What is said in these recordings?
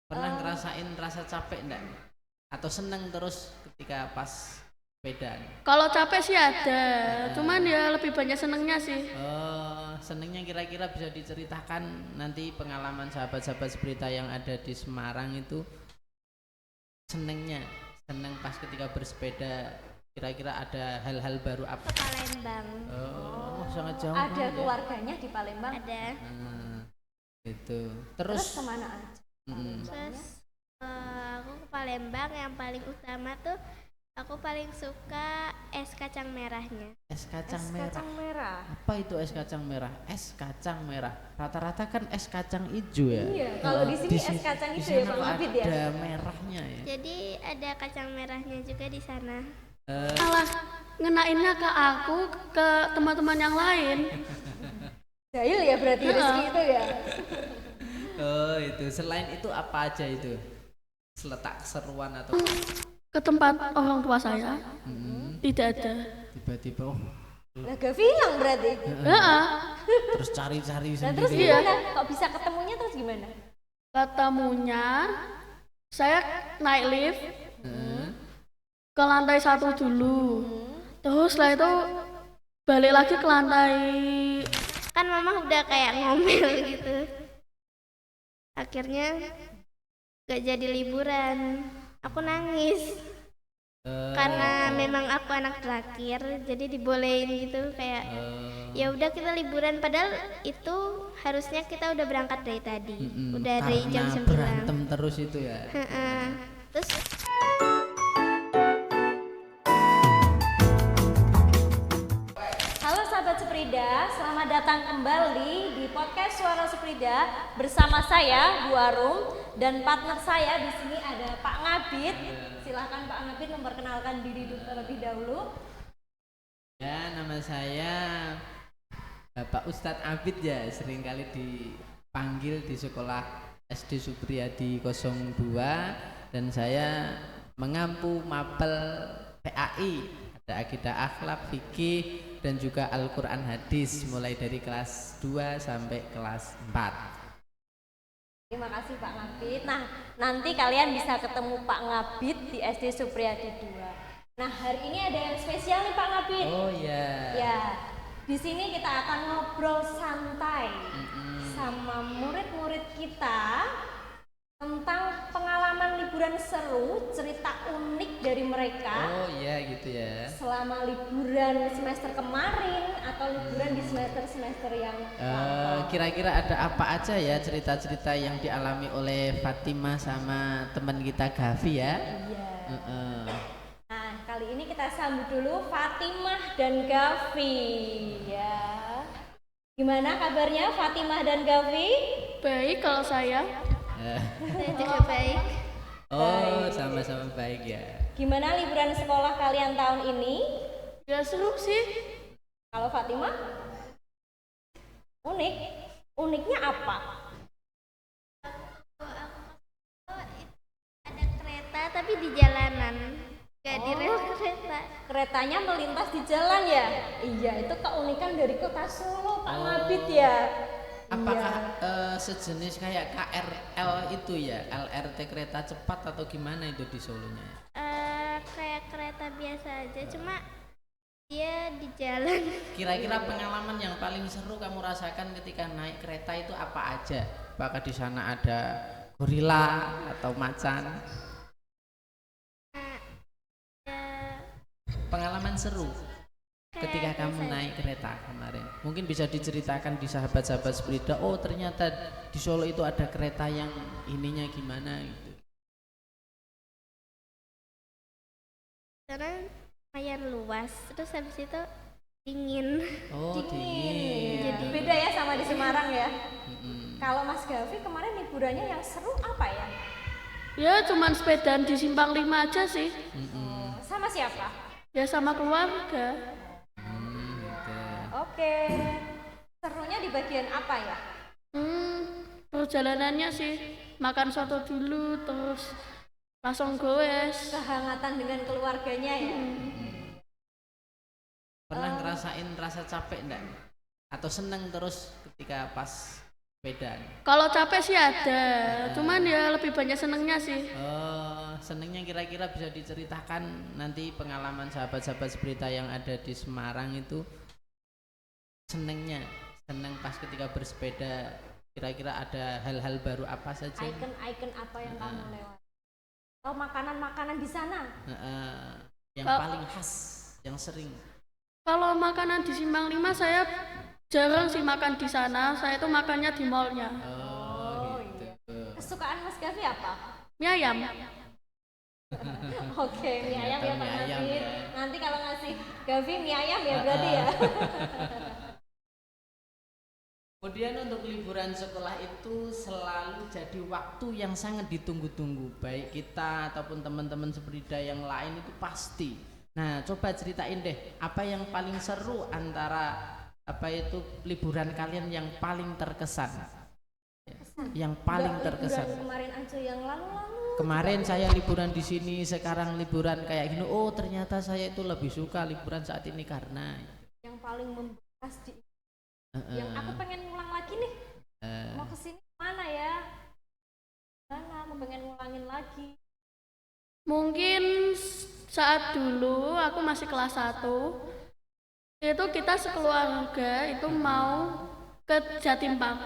Pernah ngerasain rasa capek enggak? Atau seneng terus ketika pas sepedaan? Kalau capek sih ada, cuman ya lebih banyak senengnya sih. Senengnya kira-kira bisa diceritakan nanti pengalaman sahabat-sahabat sepeda yang ada di Semarang itu seneng pas ketika bersepeda, kira-kira ada hal-hal baru apa? Ke Palembang. Sangat jauh. Ada keluarganya di Palembang? Ada. Gitu. Terus kemana aja? Terus aku ke Palembang, yang paling utama tuh aku paling suka es kacang merahnya. Es kacang Es merah. kacang merah. Apa itu es kacang merah? Es kacang merah. Rata-rata kan es kacang hijau ya. Iya, kalau di sini es kacang di hijau ya, sana Bang kok Abid ya? ada merahnya ya. Jadi ada kacang merahnya juga di sana. Malah ngenainnya ke aku, ke teman-teman yang lain. Jahil ya berarti Rizky itu ya. Oh itu. Selain itu apa aja itu? Seletak keseruan atau Ke tempat orang tua saya, tidak ada. tiba-tiba Lah gak hilang berarti. terus cari-cari Nah sendiri. terus gimana? Kok bisa ketemunya terus gimana? Ketemunya, saya naik lift ke lantai 1 dulu. Terus setelah itu balik lagi ke lantai. Kan mama udah kayak ngomel gitu. Akhirnya gak jadi liburan. Aku nangis. Karena memang aku anak terakhir, jadi dibolehin gitu kayak ya udah kita liburan, padahal itu harusnya kita udah berangkat dari tadi. Udah dari jam 9. Berantem terus itu ya. Terus Halo sahabat Seprida, selamat datang kembali di podcast Suara Seprida bersama saya Bu Arum dan partner saya di sini ada Pak Ngabid. Silahkan Pak Ngabid memperkenalkan diri terlebih dahulu. Ya, nama saya Bapak Ustadz Abid ya, seringkali dipanggil di sekolah SD Supriyadi 02 dan saya mengampu mapel PAI, ada akidah akhlak, fikih dan juga Al-Quran hadis mulai dari kelas 2 sampai kelas 4. Terima kasih Pak Ngabid. Nah, nanti kalian bisa ketemu Pak Ngabid di SD Supriyadi 2. Nah, hari ini ada yang spesial nih Pak Ngabid. Oh iya. Ya, di sini kita akan ngobrol santai sama murid-murid kita tentang pengalaman liburan seru, cerita unik dari mereka. Oh iya gitu ya. Selama liburan semester kemarin atau liburan di semester-semester yang lampau. Kira-kira ada apa aja ya cerita-cerita yang dialami oleh Fatimah sama teman kita Gavi ya? Iya. Nah, kali ini kita sambut dulu Fatimah dan Gavi ya. Gimana kabarnya Fatimah dan Gavi? Baik kalau saya. saya juga baik. Oh, sama-sama baik ya. Gimana liburan sekolah kalian tahun ini? Ya seru sih. Kalau Fatimah? Unik. Uniknya apa? Ada kereta tapi di jalanan, gak di rel kereta. Keretanya melintas di jalan ya? Iya, itu keunikan dari kota Solo, Pak Ngabid ya. Apakah sejenis kayak KRL itu ya, LRT kereta cepat atau gimana itu di Solonya? Kayak kereta biasa aja, cuma dia di jalan. Kira-kira pengalaman yang paling seru kamu rasakan ketika naik kereta itu apa aja? Apakah di sana ada gorila atau macan? Pengalaman seru ketika kamu naik kereta kemarin, mungkin bisa diceritakan di sahabat-sahabat sepeda. Oh ternyata di Solo itu ada kereta yang ininya gimana gitu. Karena lumayan luas, terus habis itu dingin. Oh dingin. Jadi beda ya sama di Semarang ya. Kalau Mas Gavi kemarin liburannya yang seru apa ya? Ya cuman sepedaan di Simpang 5 aja sih. Sama siapa? Ya sama keluarga. Oke. Serunya di bagian apa ya? Perjalanannya sih makan soto dulu terus langsung goes. Kehangatan dengan keluarganya ya. Pernah ngerasain rasa capek enggak? Atau seneng terus ketika pas sepeda? Kalau capek sih ada, cuman ya lebih banyak senengnya sih. Senengnya kira-kira bisa diceritakan nanti pengalaman sahabat-sahabat sepeda yang ada di Semarang itu, seneng pas ketika bersepeda, kira-kira ada hal-hal baru apa saja? Icon apa yang kamu lewat? Oh, makanan-makanan di sana? Yang paling khas, yang sering. Kalau makanan di Simpang 5 saya jarang sih makan di sana, saya tuh makannya di mallnya. Gitu. Kesukaan Mas Gavi apa? Mie ayam. Oke, mie ayam ya Pak Mie ayam Gavi. ya. Nanti kalau ngasih Gavi mie ayam ya berarti ya. Kemudian untuk liburan sekolah itu selalu jadi waktu yang sangat ditunggu-tunggu, baik kita ataupun teman-teman sepeda yang lain itu pasti. Nah, coba ceritain deh, apa yang paling seru antara liburan kalian yang paling terkesan? Yang paling terkesan. Liburan kemarin aja yang lalu-lalu. Kemarin saya liburan di sini, sekarang liburan kayak gini. Oh, ternyata saya itu lebih suka liburan saat ini karena yang paling membekas di yang aku pengen ngulang lagi nih. Mau kesini mana ya? Mana aku pengen ngulangin lagi. Mungkin saat dulu aku masih kelas 1, itu kita sekeluarga itu mau ke Jatim Park,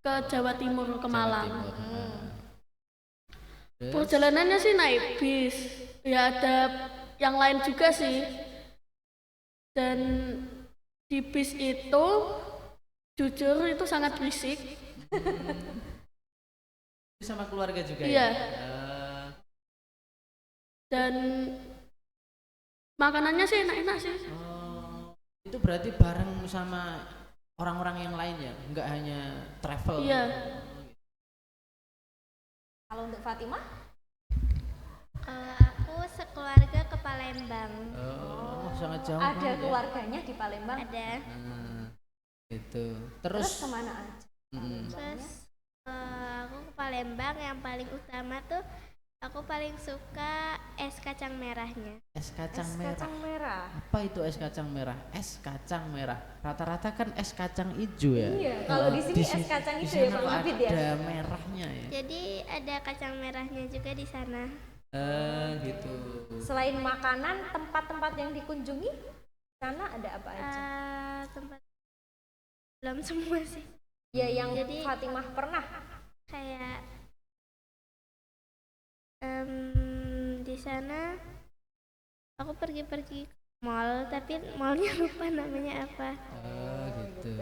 ke Jawa Timur, ke Malang. Perjalanannya sih naik bis, ya ada yang lain juga sih. Dan di bis itu jujur itu sangat berisik. sama keluarga juga Iya. ya. Dan makanannya sih enak-enak sih. Itu berarti bareng sama orang-orang yang lain ya, nggak hanya travel. Iya. Kalau untuk Fatimah? Aku sekeluarga ke Palembang. Sangat jauh. Ada keluarganya di Palembang? Ada. Gitu. Terus kemana aja? Terus aku ke Palembang, yang paling utama tuh aku paling suka es kacang merahnya. Es kacang Es merah. kacang merah. Apa itu es kacang merah? Es kacang merah. Rata-rata kan es kacang hijau ya. Iya, kalau di sini es kacang hijau ya, Pak Mabid ya? Ada merahnya ya. Jadi ada kacang merahnya juga di sana. Gitu. Selain makanan, tempat-tempat yang dikunjungi sana ada apa aja? Tempat belum semua sih. Ya yang Jadi- Fatimah pernah. Kayak di sana aku pergi-pergi ke mall, tapi mallnya lupa namanya apa. Gitu.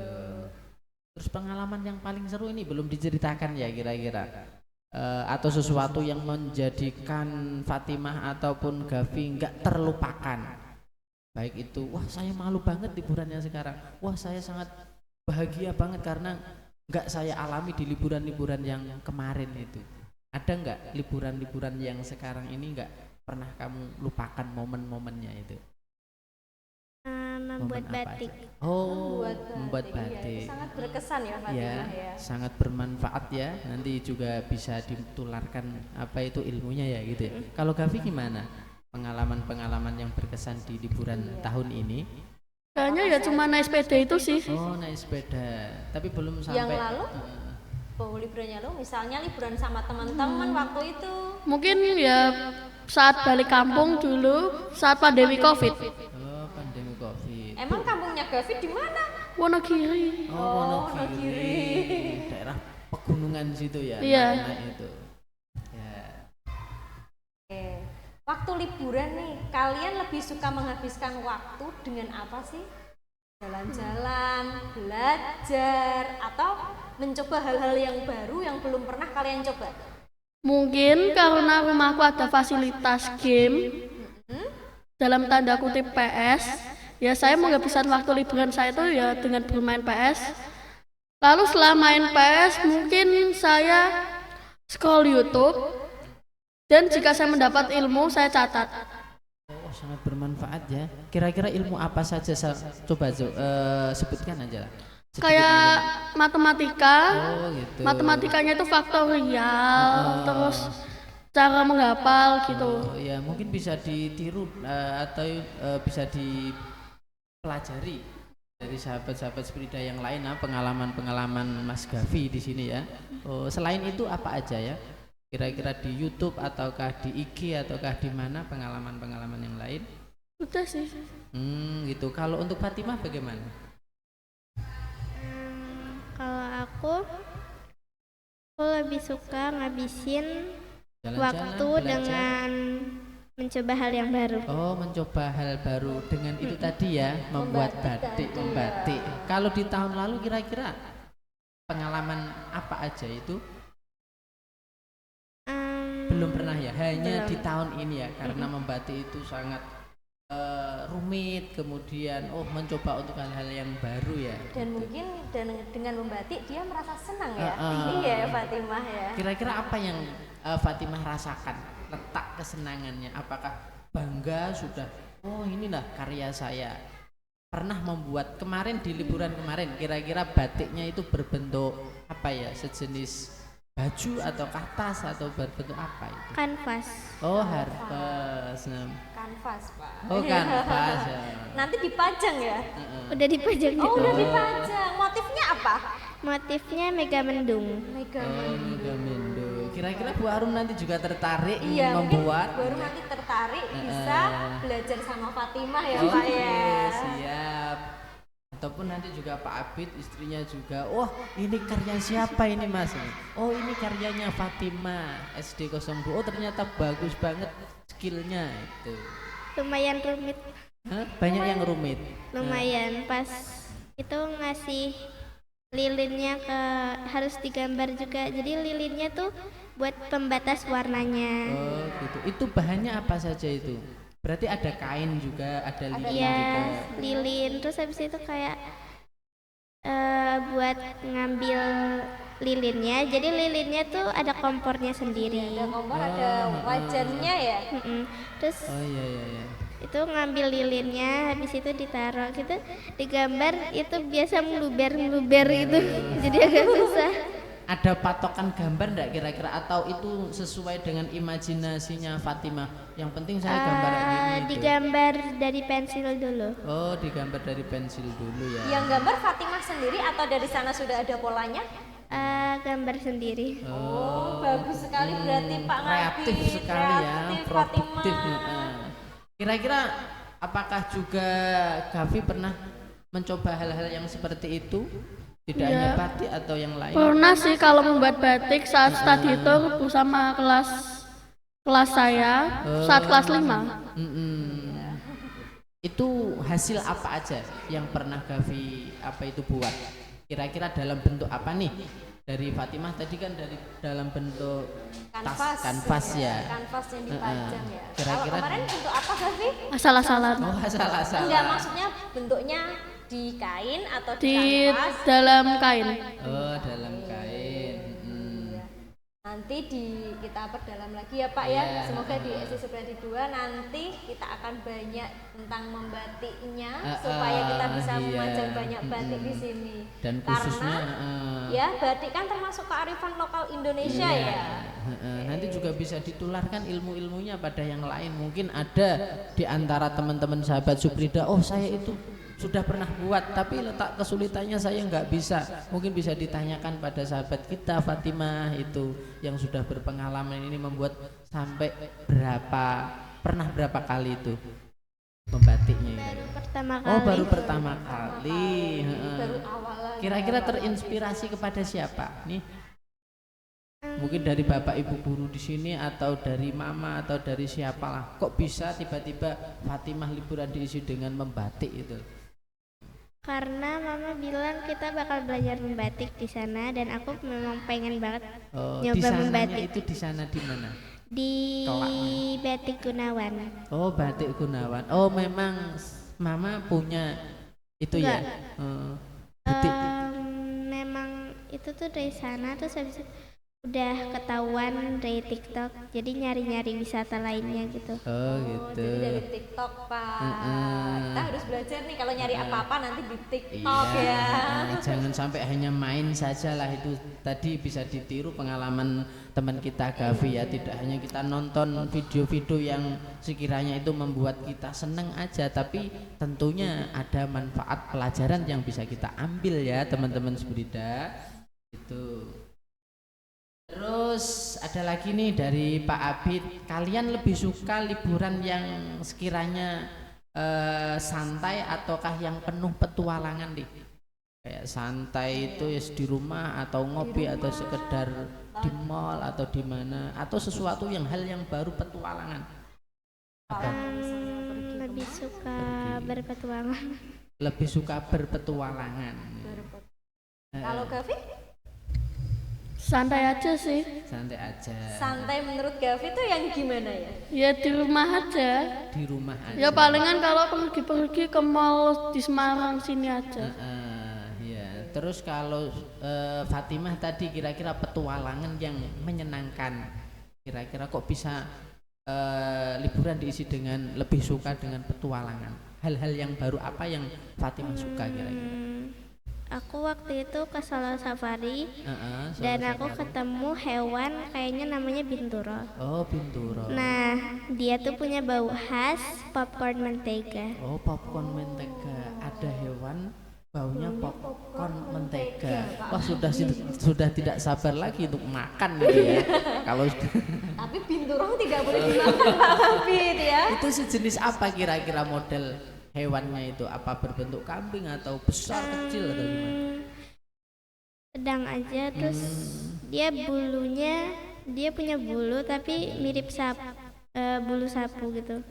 Terus pengalaman yang paling seru ini belum diceritakan ya kira-kira. Atau sesuatu yang menjadikan Fatimah ataupun Gavi nggak terlupakan. Baik itu, wah saya malu banget liburannya sekarang. Wah saya sangat bahagia banget karena nggak saya alami di liburan-liburan yang kemarin itu. Ada nggak liburan-liburan yang sekarang ini nggak pernah kamu lupakan momen-momennya itu? Membuat Momen apa batik. aja? Membuat Iya, batik. itu sangat berkesan ya Fatimah Ya, ya. sangat bermanfaat ya. Nanti juga bisa ditularkan apa itu ilmunya ya gitu ya. Kalau Gavi gimana? Pengalaman-pengalaman yang berkesan di liburan tahun ini? Kayaknya ya cuma naik sepeda itu sih. Oh, naik sepeda. Tapi belum sampai. Yang lalu? Liburannya lo, misalnya liburan sama teman-teman waktu itu. Mungkin ya saat balik kampung dulu, saat pandemi Covid. Oh, pandemi Covid. Emang kampungnya Gavi di mana? Wonogiri. Oh, Wonogiri. Daerah pegunungan situ ya. Iya. Nah, itu. Ya. Oke. Waktu liburan nih, kalian lebih suka menghabiskan waktu dengan apa sih? Jalan-jalan, belajar, atau mencoba hal-hal yang baru yang belum pernah kalian coba? Mungkin karena rumahku ada fasilitas game, dalam tanda kutip PS, ya saya menghabiskan waktu liburan saya itu ya dengan bermain PS. Lalu setelah main PS, mungkin saya scroll YouTube, dan jika saya mendapat ilmu, saya catat. Oh, sangat bermanfaat ya. Kira-kira ilmu apa saja? Coba sebutkan aja lah. Sedikit Kayak mungkin. matematika, Gitu. matematikanya itu faktorial, terus cara menghafal gitu. Ya mungkin bisa ditiru atau bisa dipelajari dari sahabat-sahabat sepeda yang lain, pengalaman-pengalaman Mas Gavi di sini ya. Oh, selain itu apa aja ya? Kira-kira di YouTube ataukah di IG ataukah di mana pengalaman-pengalaman yang lain? Udah sih. Gitu. Kalau untuk Fatimah bagaimana? Kalau aku lebih suka ngabisin Jalan-jalan, waktu belajar? dengan mencoba hal yang baru. Oh, mencoba hal baru dengan itu tadi ya, membuat batik, membatik. Kalau di tahun lalu kira-kira pengalaman apa aja itu? Belum pernah ya, hanya belum. di tahun ini ya, karena membatik itu sangat rumit, kemudian mencoba untuk hal-hal yang baru ya. Dan mungkin dengan membatik dia merasa senang ya. Heeh. Iya ya Fatimah ya. Kira-kira apa yang Fatimah rasakan, letak kesenangannya? Apakah bangga sudah, oh inilah karya saya, pernah membuat kemarin di liburan kemarin, kira-kira batiknya itu berbentuk apa ya, sejenis baju atau tas atau berbentuk apa itu? Kanvas. Oh, harpas. Kanvas Pak. Oh, kanvas ya. Nanti dipajang ya. Udah dipajang Oh juga. udah dipajang. Motifnya apa? Motifnya mega mendung. Mega. Oh, Megamendung. Kira-kira Bu Arum nanti juga tertarik ingin Iya, mungkin membuat? baru nanti tertarik bisa belajar sama Fatimah ya Oke, Pak ya. siap. Ataupun nanti juga Pak Abid, istrinya juga, wah ini karya siapa ini Mas? Oh ini karyanya Fatimah SD 02. Oh ternyata bagus banget skillnya itu. Lumayan rumit. Hah? Banyak yang rumit. Lumayan pas itu ngasih lilinnya harus digambar juga. Jadi lilinnya tuh buat pembatas warnanya. Oh gitu. Itu bahannya apa saja itu? Berarti ada kain juga, ada lilin Iya, juga. lilin. Terus habis itu kayak buat ngambil lilinnya. Jadi lilinnya tuh ada kompornya sendiri. Ada kompor, ada wajannya ya. Terus Oh iya iya iya. itu ngambil lilinnya, habis itu ditaruh gitu, digambar itu biasa meluber gitu. Jadi agak susah. Ada patokan gambar enggak kira-kira, atau itu sesuai dengan imajinasinya Fatimah? Yang penting saya gambar gini itu. Digambar dari pensil dulu. Oh, digambar dari pensil dulu ya. Yang gambar Fatimah sendiri atau dari sana sudah ada polanya? Gambar sendiri. Oh, bagus sekali berarti Pak Ngabi. Kreatif sekali ya, Kreatif, produktif. Fatimah. Kira-kira apakah juga Gavi pernah mencoba hal-hal yang seperti itu? Tidak hanya batik atau yang lain? Pernah sih kalau membuat batik saat study tour bersama kelas saya saat kelas 5. Itu hasil apa aja yang pernah Gavi buat? Kira-kira dalam bentuk apa nih? Dari Fatimah tadi kan dari dalam bentuk kanvas ya. Kanvas yang dipajang ya. Kalau Kira-kira kemarin bentuk apa Gavi? Asal-asalan. oh salah. Enggak, maksudnya bentuknya di kain atau di Di kanvas? dalam kain. Oh, dalam kain. Nanti kita perdalam lagi ya Pak Iya. ya. Semoga di SD Supriyadi 2 nanti kita akan banyak tentang membatiknya supaya kita bisa iya. memajang banyak batik di sini. Dan khususnya Ya, batik kan termasuk kearifan lokal Indonesia ya. Nanti juga bisa ditularkan ilmu-ilmunya pada yang lain. Mungkin ada di antara teman-teman sahabat Suprida, oh saya itu sudah pernah buat tapi letak kesulitannya saya nggak bisa. Mungkin bisa ditanyakan pada sahabat kita Fatimah itu yang sudah berpengalaman ini membuat sampai berapa kali itu membatiknya ini. Baru pertama kali. Oh baru pertama kali. Baru awal lagi. Kira-kira terinspirasi kepada siapa nih? Mungkin dari bapak ibu guru di sini atau dari mama atau dari siapalah. Kok bisa tiba-tiba Fatimah liburan diisi dengan membatik itu? Karena mama bilang kita bakal belajar membatik di sana dan aku memang pengen banget Oh, di nyoba sananya membatik. itu di sana di mana? Di Kelaknya. Batik Gunawan. Oh, Batik Gunawan. Oh, memang mama punya itu ya. Enggak. Butik. Memang itu tuh dari sana terus habis itu udah ketahuan dari TikTok, jadi nyari-nyari wisata lainnya gitu. Oh gitu. Jadi dari TikTok Pak. Kita harus belajar nih kalau nyari apa-apa nanti di TikTok Iya, ya. jangan sampai hanya main saja lah, itu tadi bisa ditiru pengalaman teman kita Gavi ya, tidak hanya kita nonton video-video yang sekiranya itu membuat kita seneng aja, tapi tentunya ada manfaat pelajaran yang bisa kita ambil ya teman-teman Sebrida itu. Terus ada lagi nih dari Pak Abid, kalian lebih suka liburan yang sekiranya santai ataukah yang penuh petualangan nih? Kayak santai itu ya di rumah atau ngopi atau sekedar di mall atau di mana, atau sesuatu yang hal yang baru petualangan? Apa? Lebih suka berpetualangan. Lebih suka berpetualangan. Kalau Gavi? Santai aja sih. Santai aja. Santai menurut Gavi tuh yang gimana ya? Ya di rumah aja. Di rumah aja. Ya palingan kalau pergi-pergi ke mall di Semarang sini aja. Ya. Terus kalau Fatimah tadi kira-kira petualangan yang menyenangkan, kira-kira kok bisa liburan diisi dengan lebih suka dengan petualangan? Hal-hal yang baru apa yang Fatimah suka kira-kira? Aku waktu itu ke Solo Safari Solo dan aku Safari. ketemu hewan kayaknya namanya binturo. Oh, binturo. Nah, dia tuh punya bau khas popcorn mentega. Oh, popcorn mentega. Ada hewan baunya popcorn mentega. Wah, sudah tidak sabar lagi untuk makan gitu ya. Kalau Tapi binturong tidak boleh dimakan Pak Gavi ya. itu sejenis apa kira-kira model hewannya itu? Apa berbentuk kambing atau besar kecil atau gimana? Sedang aja, terus dia punya bulu tapi mirip bulu sapu gitu.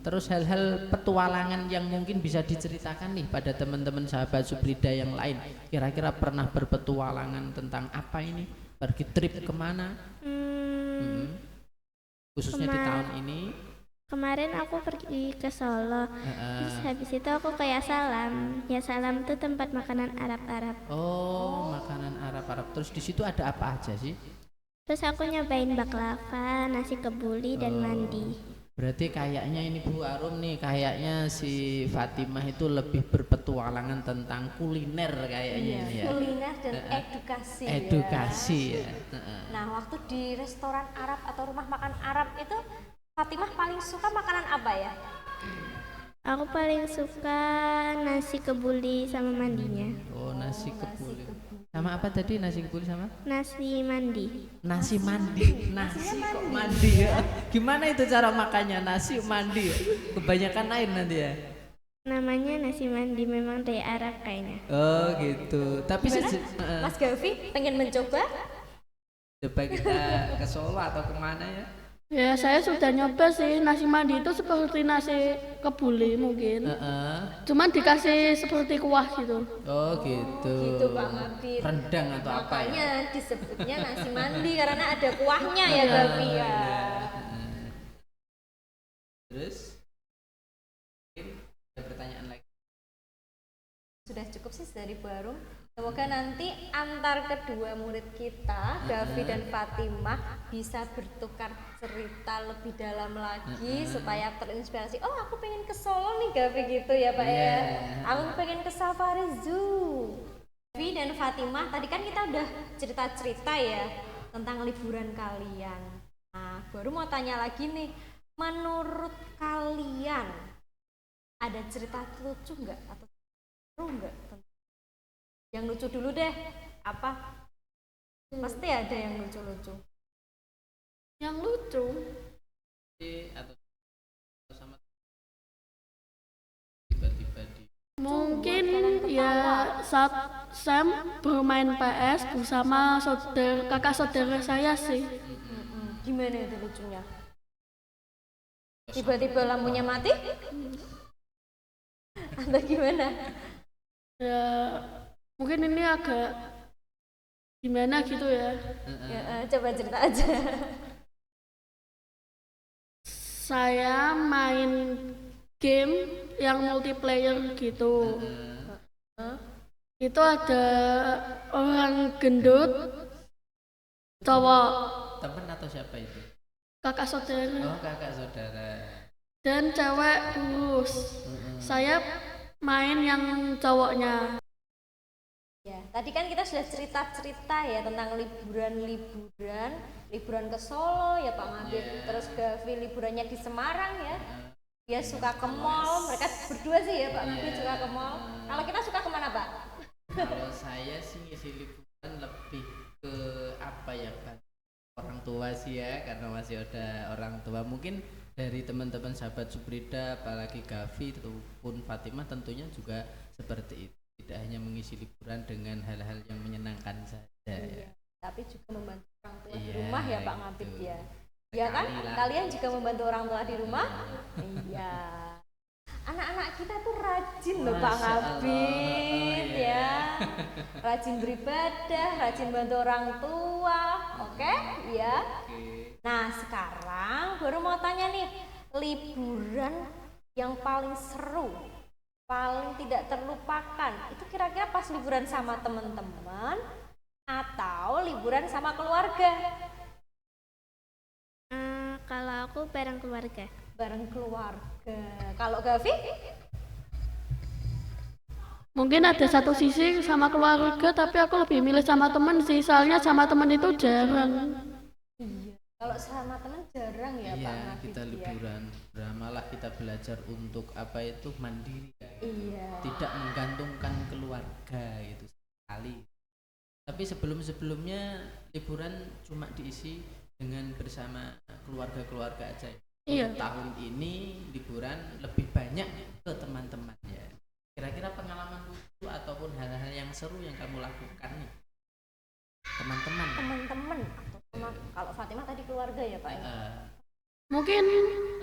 Terus hal-hal petualangan yang mungkin bisa diceritakan nih pada teman-teman sahabat Subrida yang lain, kira-kira pernah berpetualangan tentang apa ini? Pergi trip kemana? Khususnya di tahun ini. Kemarin aku pergi ke Solo, terus habis itu aku ke Yasalam. Yasalam tuh tempat makanan Arab-Arab. Oh, makanan Arab-Arab. Terus di situ ada apa aja sih? Terus aku nyobain baklava, nasi kebuli, dan mandi. Berarti kayaknya ini Bu Arum nih, kayaknya si Fatimah itu lebih berpetualangan tentang kuliner kayaknya ya. Kuliner dan edukasi. Edukasi ya. Nah, waktu di restoran Arab atau rumah makan Arab itu Fatimah paling suka makanan apa ya? Aku paling suka nasi kebuli sama mandinya. Oh, nasi kebuli. Sama apa tadi nasi kebuli sama? Nasi mandi. Nasi mandi. Nasi kok mandi ya? Gimana itu cara makannya nasi mandi ya? Kebanyakan air nanti ya? Namanya nasi mandi, memang dari Arab kayaknya. Oh gitu. Tapi Mas Gavi pengen mencoba? coba kita ke Solo atau kemana ya? Ya saya sudah nyoba sih, nasi mandi itu seperti nasi kebuli mungkin. Cuman dikasih seperti kuah gitu. Oh gitu. Gitu Pak Gavi. Rendang atau apa ya? Makanya disebutnya nasi mandi karena ada kuahnya ya Gavi ya. Terus ada pertanyaan lagi? Sudah cukup sih dari Bu Arum. Semoga nanti antar kedua murid kita, Gavi dan Fatimah, bisa bertukar cerita lebih dalam lagi supaya terinspirasi. Oh, aku pengen ke Solo nih Gavi gitu ya Pak ya. Aku pengen ke Safari Zoo. Gavi dan Fatimah, tadi kan kita udah cerita-cerita ya tentang liburan kalian. Nah, baru mau tanya lagi nih, menurut kalian ada cerita lucu nggak atau seru nggak? Yang lucu dulu deh, apa? Pasti ada yang lucu-lucu. Yang lucu Atau sama tiba-tiba di mungkin ya saat Sam bermain PS bersama kakak saudara saya sih. Gimana itu lucunya? Tiba-tiba lampunya mati? Atau gimana? Ya mungkin ini agak gimana gitu ya. Ya, coba cerita aja. Saya main game yang multiplayer gitu. Itu ada orang gendut cowok, Temen atau siapa itu? kakak saudara, Oh, kakak saudara. dan cewek kurus. Saya main yang cowoknya. Ya, tadi kan kita sudah cerita-cerita ya tentang liburan ke Solo ya Pak Ngabid. Terus Gavi liburannya di Semarang ya. Dia suka ke mall, mereka berdua sih ya Pak Ngabid suka ke mall. Kalau kita suka kemana Pak? Kalau saya sih ngisi liburan lebih ke apa ya, Pak? Orang tua sih ya, karena masih ada orang tua. Mungkin dari teman-teman sahabat Suprida, apalagi Gavi ataupun Fatimah tentunya juga seperti itu. Tidak hanya mengisi liburan dengan hal-hal yang menyenangkan saja ya. Tapi juga membantu orang tua di Iya, rumah ya Pak Ngabid gitu. ya. Ya kan? Sekali lah. Kalian juga membantu orang tua di rumah? Iya. Anak-anak kita tuh rajin loh Pak Masya Allah. Ngabid Oh, iya. ya. Rajin beribadah, rajin bantu orang tua. Oke? Ya. Nah, sekarang baru mau tanya nih, liburan yang paling seru, paling tidak terlupakan, itu kira-kira pas liburan sama teman-teman atau liburan sama keluarga? Kalau aku bareng keluarga. Bareng keluarga. Kalau Gavi? Mungkin ada satu sisi sama keluarga, tapi aku lebih milih sama temen sih, soalnya sama temen itu jarang. Iya. Kalau sama teman jarang ya Pak Iya, Ngabid kita ya. liburan. Malah kita belajar untuk apa itu mandiri ya. Iya. Tidak menggantungkan keluarga itu sekali. Tapi sebelumnya liburan cuma diisi dengan bersama keluarga-keluarga aja. Iya. Tahun ini liburan lebih banyak ke teman-teman ya. Kira-kira pengalaman lucu ataupun hal-hal yang seru yang kamu lakukan nih, teman-teman? Teman-teman atau sama kalau Fatimah tadi keluarga ya Pak. Mungkin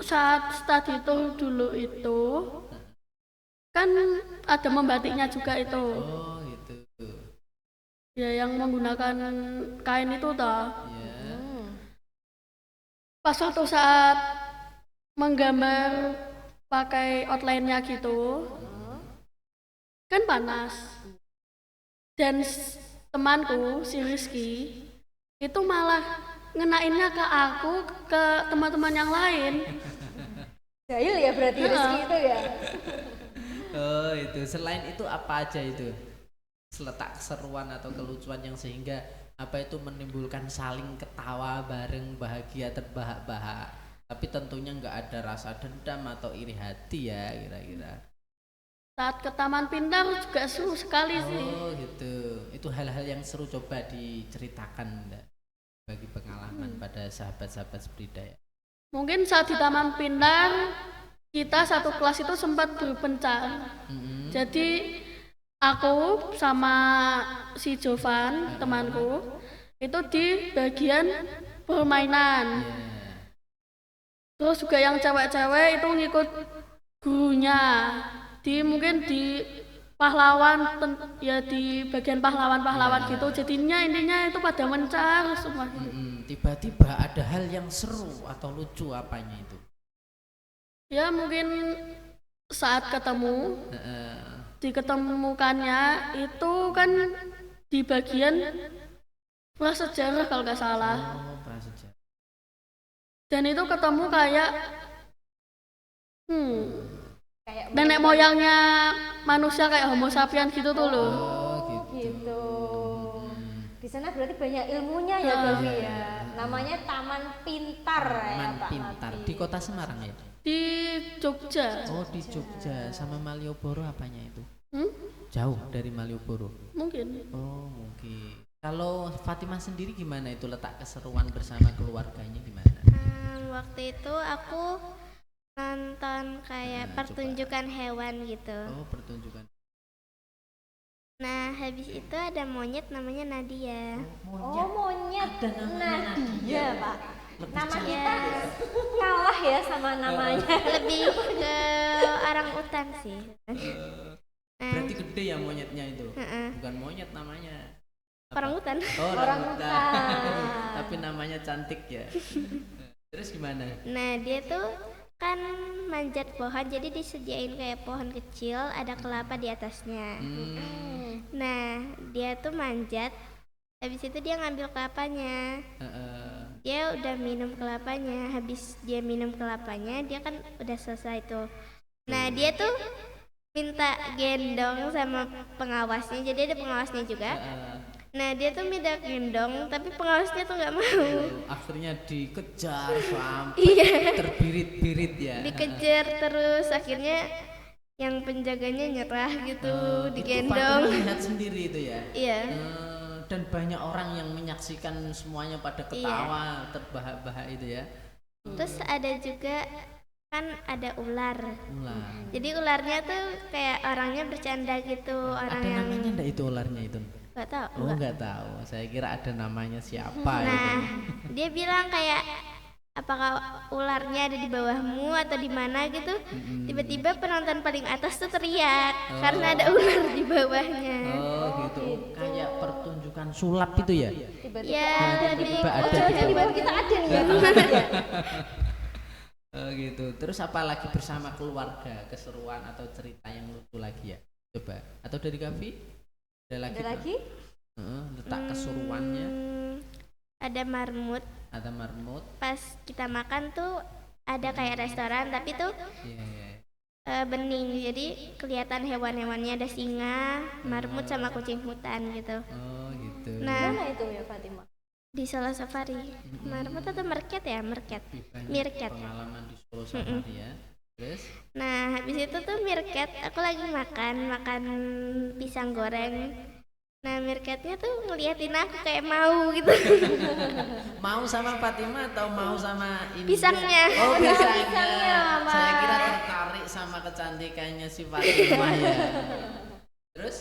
saat study tour dulu itu kan ada membatiknya juga itu. Oh gitu. Ya yang menggunakan kain itu toh. Ya. Pas suatu saat menggambar pakai outline-nya gitu. Kan panas. Dan temanku si Rizky itu malah ngenainnya ke aku, ke teman-teman yang lain. Jahil ya berarti Rizky itu ya. Oh itu. Selain itu apa aja itu? Seletak keseruan atau kelucuan yang sehingga apa itu menimbulkan saling ketawa bareng, bahagia terbahak-bahak. Tapi tentunya nggak ada rasa dendam atau iri hati ya kira-kira. Saat ke Taman Pintar juga seru sekali sih. Oh gitu. Itu hal-hal yang seru, coba diceritakan Nda, bagi pengalaman pada sahabat-sahabat Suprida ya. Mungkin saat di Taman Pintar kita satu kelas itu sempat berpencar. Jadi aku sama si Jovan temanku itu di bagian permainan. Terus juga yang cewek-cewek itu ngikut gurunya mungkin di pahlawan ya di bagian pahlawan gitu. Jadinya intinya itu pada mencar semua. Tiba-tiba ada hal yang seru atau lucu, apanya itu? Ya mungkin saat ketemu diketemukannya itu kan di bagian prasejarah kalau nggak salah. Oh, prasejarah. Dan itu ketemu kayak nenek moyangnya manusia kayak Homo sapiens gitu tuh loh. Oh, gitu. Di sana berarti banyak ilmunya ya Gavi ya. Namanya Taman Pintar ya Taman Pak Pintar Ngabid. di kota Semarang ya? Di Jogja. Oh, di Jogja. Sama Malioboro apanya itu? Hmm? Jauh dari Malioboro. Mungkin. Oh, mungkin. Kalau Fatimah sendiri gimana itu, letak keseruan bersama keluarganya gimana? Waktu itu aku nonton kayak pertunjukan hewan gitu. Oh, pertunjukan. Nah, habis itu ada monyet namanya Nadia. Oh monyet. Ada namanya Nadia Pak. Lebih Nama cantik. kita kalah ya sama namanya. Lebih ke orang utan sih. Berarti gede ya monyetnya itu? Heeh. Bukan monyet namanya. Orang utan. Oh, Orangutan. Tapi namanya cantik ya. Terus gimana? Nah, dia tuh kan manjat pohon, jadi disediain kayak pohon kecil, ada kelapa di atasnya. Nah, dia tuh manjat, Habis itu dia ngambil kelapanya. Dia udah minum kelapanya. Habis dia minum kelapanya, dia kan udah selesai tuh. Nah dia tuh minta gendong sama pengawasnya. Jadi ada pengawasnya juga. Nah dia tuh minta gendong, tapi pengawasnya tuh nggak mau. Akhirnya dikejar sampai Iya. terbirit-birit ya. Dikejar terus, akhirnya yang penjaganya nyerah gitu, Itu digendong. Fatima lihat sendiri itu ya. Iya. Dan banyak orang yang menyaksikan semuanya pada ketawa terbahak-bahak itu ya. Terus ada juga kan ada ular. Ular. Jadi ularnya tuh kayak orangnya bercanda gitu, orang Ada yang namanya enggak itu ularnya itu? nggak tahu. Oh enggak tahu. Saya kira ada namanya siapa Nah, itu. dia bilang kayak apakah ularnya ada di bawahmu atau di mana gitu. Tiba-tiba penonton paling atas tuh teriak karena ada ular di bawahnya. Oh gitu. Kayak pertunjukan sulap itu ya. Ya, Tiba-tiba ada Jadi di di bawah. bawah kita ada nih. Oh gitu. Terus apa lagi bersama keluarga, keseruan atau cerita yang lucu lagi ya? Coba. Atau dari Gavi? Ada lagi? Ada Pak? lagi? Letak keseruannya. Ada marmut. Ada marmut. Pas kita makan tuh ada kayak restoran tapi tuh Iya, iya. bening, jadi kelihatan hewan-hewannya, ada singa, marmut sama kucing hutan gitu. Oh gitu. Nah Mana itu ya Fatima? di Solo Safari, marmut atau merket ya, merket. Lebih banyak Mirket. pengalaman di Solo Safari ya. Terus? Nah habis itu tuh mirket, aku lagi makan pisang goreng. Nah mirketnya tuh ngeliatin aku kayak mau gitu. Mau sama Fatima atau mau sama ini? Pisangnya. Oh pisangnya. Pisangnya, Mama. Saya kira tertarik sama kecantikannya si Fatima ya. Terus?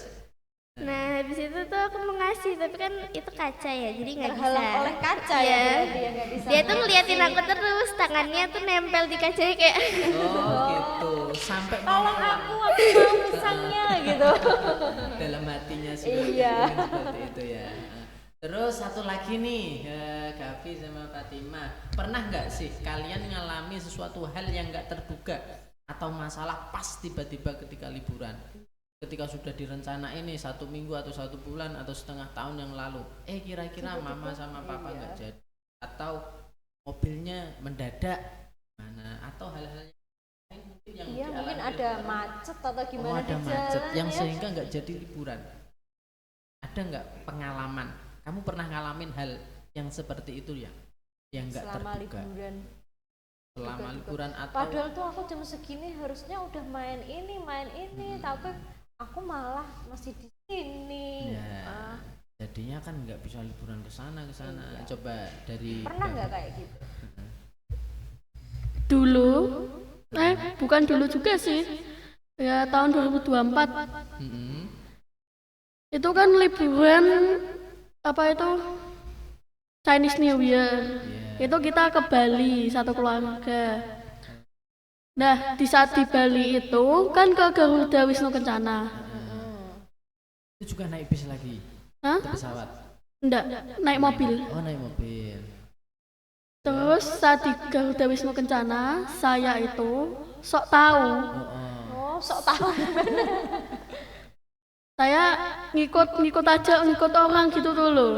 Nah habis itu tuh aku mau ngasih, tapi kan itu kaca ya, jadi nggak bisa. Terhalang oleh kaca ya, Iya. berarti ya nggak bisa. Dia tuh ngeliatin aku terus, tangannya tuh nempel di kacanya kayak. Oh gitu. Sampai Tolong mau aku mau pisangnya gitu. dalam hatinya sih Iya. seperti itu ya. Terus satu lagi nih, Gavi sama Fatima, pernah nggak sih kalian ngalami sesuatu hal yang nggak terduga atau masalah pas tiba-tiba ketika liburan? Ketika sudah direncana ini 1 minggu atau 1 bulan atau setengah tahun yang lalu, kira-kira mama sama papa nggak jadi, atau mobilnya mendadak mana, atau hal-hal lain mungkin yang Iya, mungkin dialami ada oleh orang. macet atau gimana Oh ada di macet jalan yang ya. sehingga nggak jadi liburan. Ada nggak pengalaman? Kamu pernah ngalamin hal yang seperti itu ya? Yang nggak Selama terduga liburan. selama Juga. liburan atau Padahal tuh aku jam segini harusnya udah main ini, tapi aku malah masih di sini. ya, jadinya kan nggak bisa liburan ke sana. Iya. Coba dari Pernah nggak kayak gitu? Dulu, bukan dulu juga sih. Ya tahun 2024. Mm-mm. Itu kan liburan apa itu Chinese New Year. Itu kita ke Bali satu keluarga. Nah, di saat di Bali itu kan ke Garuda Wisnu Kencana. Itu juga naik bis lagi, Hah? ke pesawat. Enggak, naik mobil. Oh naik mobil. Terus saat di Garuda Wisnu Kencana, saya itu sok tahu. Oh. Oh, sok tahu gimana? Saya ngikut orang gitu dulu.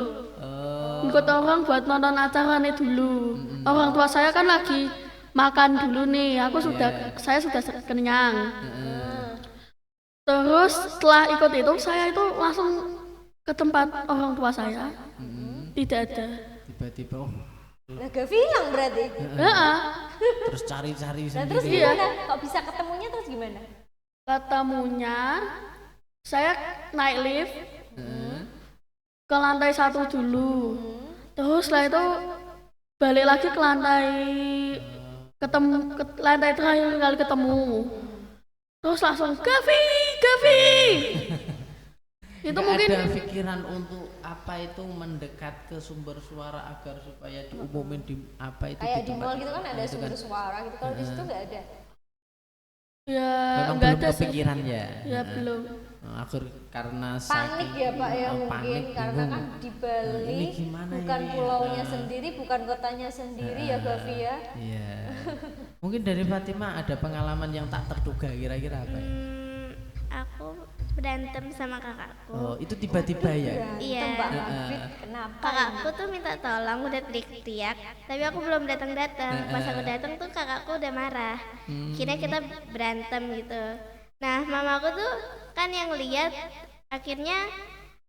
Ngikut orang buat nonton acaranya dulu. Orang tua saya kan lagi makan dulu nih. Saya sudah kenyang. Terus setelah ikut itu saya itu langsung ke tempat orang tua saya. Tidak ada. Tiba-tiba Lah gak bilang berarti. Heeh. terus cari-cari Nah, terus sendiri. gimana? Kok bisa ketemunya terus gimana? Ketemunya saya naik lift Heeh. ke lantai 1 dulu. Terus setelah itu balik lagi ke lantai lantai terakhir kali ketemu. Terus langsung Gavi. Itu Nggak mungkin ada pikiran untuk apa itu mendekat ke sumber suara agar supaya diumumin di apa itu Kayak di tempat mall gitu kan ada itu sumber suara gitu. Kalau di situ nggak ada. ya memang enggak belum ada sih. kepikiran ya. Ya belum. Akhir karena Panik saking ya Pak ya oh, mungkin panik, karena bingung. kan di Bali ini gimana bukan ini? pulaunya sendiri, bukan kotanya sendiri ya Gavi ya. Iya. Mungkin dari Fatima ada pengalaman yang tak terduga kira-kira apa? Ya? Aku berantem sama kakakku. Oh, itu tiba-tiba ya? Iya. Mbak Ngabit, kenapa? Kakakku tuh minta tolong, udah teriak-teriak, tapi aku belum datang-datang. Pas aku datang tuh kakakku udah marah. Kira kita berantem gitu. Nah, mamaku tuh kan yang lihat, akhirnya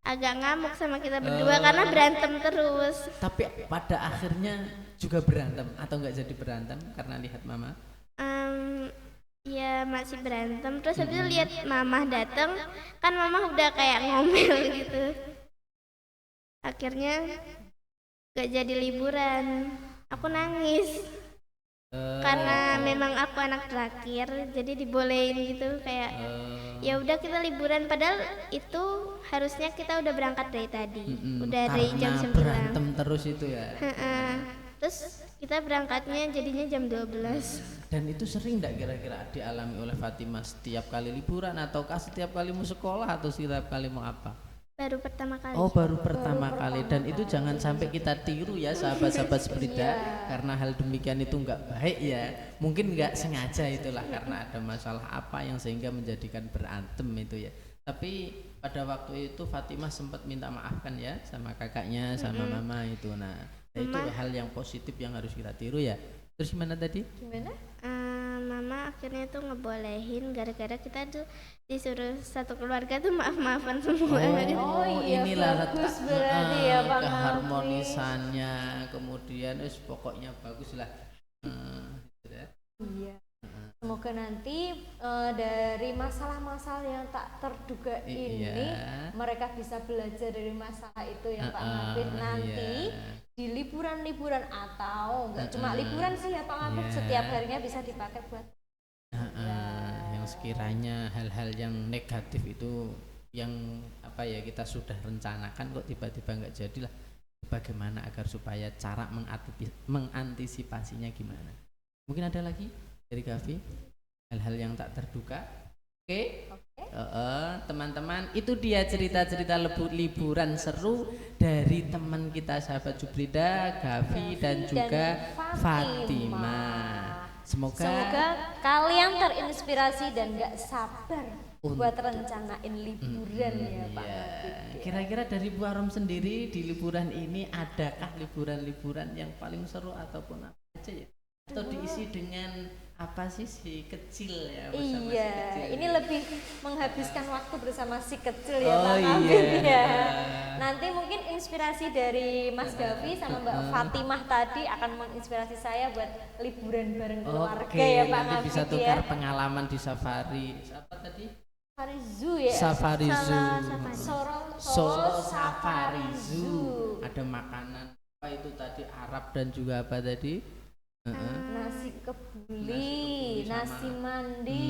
agak ngamuk sama kita berdua karena berantem terus. Tapi pada akhirnya juga berantem atau nggak jadi berantem karena lihat mama? Ya masih berantem. Terus habis itu lihat mama datang, kan mama udah kayak ngomel gitu. Akhirnya gak jadi liburan. Aku nangis karena memang aku anak terakhir, jadi dibolehin gitu kayak ya udah kita liburan, padahal itu harusnya kita udah berangkat dari tadi. Udah dari jam 9. Berantem terus itu ya. Terus kita berangkatnya jadinya jam 12. Dan itu sering enggak kira-kira dialami oleh Fatimah setiap kali liburan ataukah setiap kali mau sekolah atau setiap kali mau apa? Baru pertama kali. Oh, baru pertama kali. Dan itu jangan sampai kita tiru ya sahabat-sahabat Seprida, karena hal demikian itu enggak baik ya. Mungkin enggak sengaja itulah karena ada masalah apa yang sehingga menjadikan berantem itu ya. Tapi pada waktu itu Fatimah sempat minta maaf kan ya sama kakaknya, sama mama itu. Nah, itu hal yang positif yang harus kita tiru ya. Terus gimana tadi? Gimana? Mama akhirnya tuh ngebolehin gara-gara kita tuh disuruh satu keluarga tuh maaf-maafan semua. Oh iya, inilah bagus berarti ya Pak Ngabit. keharmonisannya, kemudian pokoknya bagus lah. Iya. Semoga nanti dari masalah-masalah yang tak terduga ini mereka bisa belajar dari masalah itu ya Pak Ngabit. Nanti di liburan-liburan atau enggak cuma liburan sih ya Pak Ngabit, setiap harinya bisa dipakai buat yang sekiranya hal-hal yang negatif itu yang apa ya kita sudah rencanakan kok tiba-tiba enggak jadilah, bagaimana agar supaya cara mengantisipasinya gimana. Mungkin ada lagi dari Gavi hal-hal yang tak terduga. Oke. Teman-teman, itu dia cerita-cerita liburan seru dari teman kita sahabat Jubrida, Gavi dan juga Fatimah. Semoga kalian terinspirasi dan gak sabar buat rencanain liburan ya Pak Ngabit. Kira-kira dari Bu Arum sendiri di liburan ini adakah liburan-liburan yang paling seru ataupun apa aja ya? Atau diisi dengan apa sih si kecil ya bersama si kecil. Ini lebih menghabiskan waktu bersama si kecil ya Pak Ngabit ya. Nanti mungkin inspirasi dari Mas Gavi sama Mbak Fatimah tadi akan menginspirasi saya buat liburan bareng keluarga ya Pak nanti Ngabit bisa ya. tukar pengalaman di safari. Apa tadi? Safari Zoo ya. Safari Zoo. Solo Safari Zoo. Ada makanan apa itu tadi Arab dan juga apa tadi? Nasi kebuli, nasi mandi.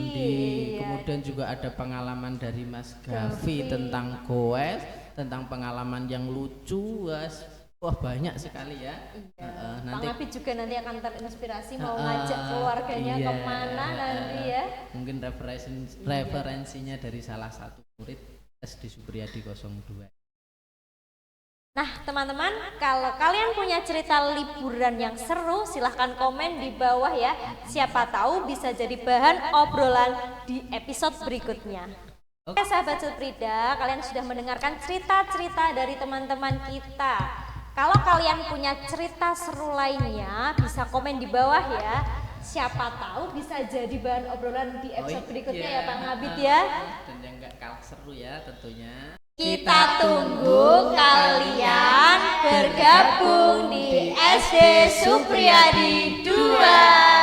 Ya. Kemudian juga ada pengalaman dari Mas Gavi tentang goes, tentang pengalaman yang lucu, wah banyak sekali ya. Nanti Pak Ngabit juga nanti akan terinspirasi mau ngajak keluarganya kemana nanti ya. Mungkin referensinya dari salah satu murid SD Supriyadi 02. Nah teman-teman, kalau kalian punya cerita liburan yang seru, silahkan komen di bawah ya. Siapa tahu bisa jadi bahan obrolan di episode berikutnya. Oke sahabat Suprida, kalian sudah mendengarkan cerita-cerita dari teman-teman kita. Kalau kalian punya cerita seru lainnya, bisa komen di bawah ya. Siapa tahu bisa jadi bahan obrolan di episode berikutnya ya Pak Ngabit ya. Dan yang gak kalah seru ya tentunya. Kita tunggu kalian bergabung di SD Supriyadi 2.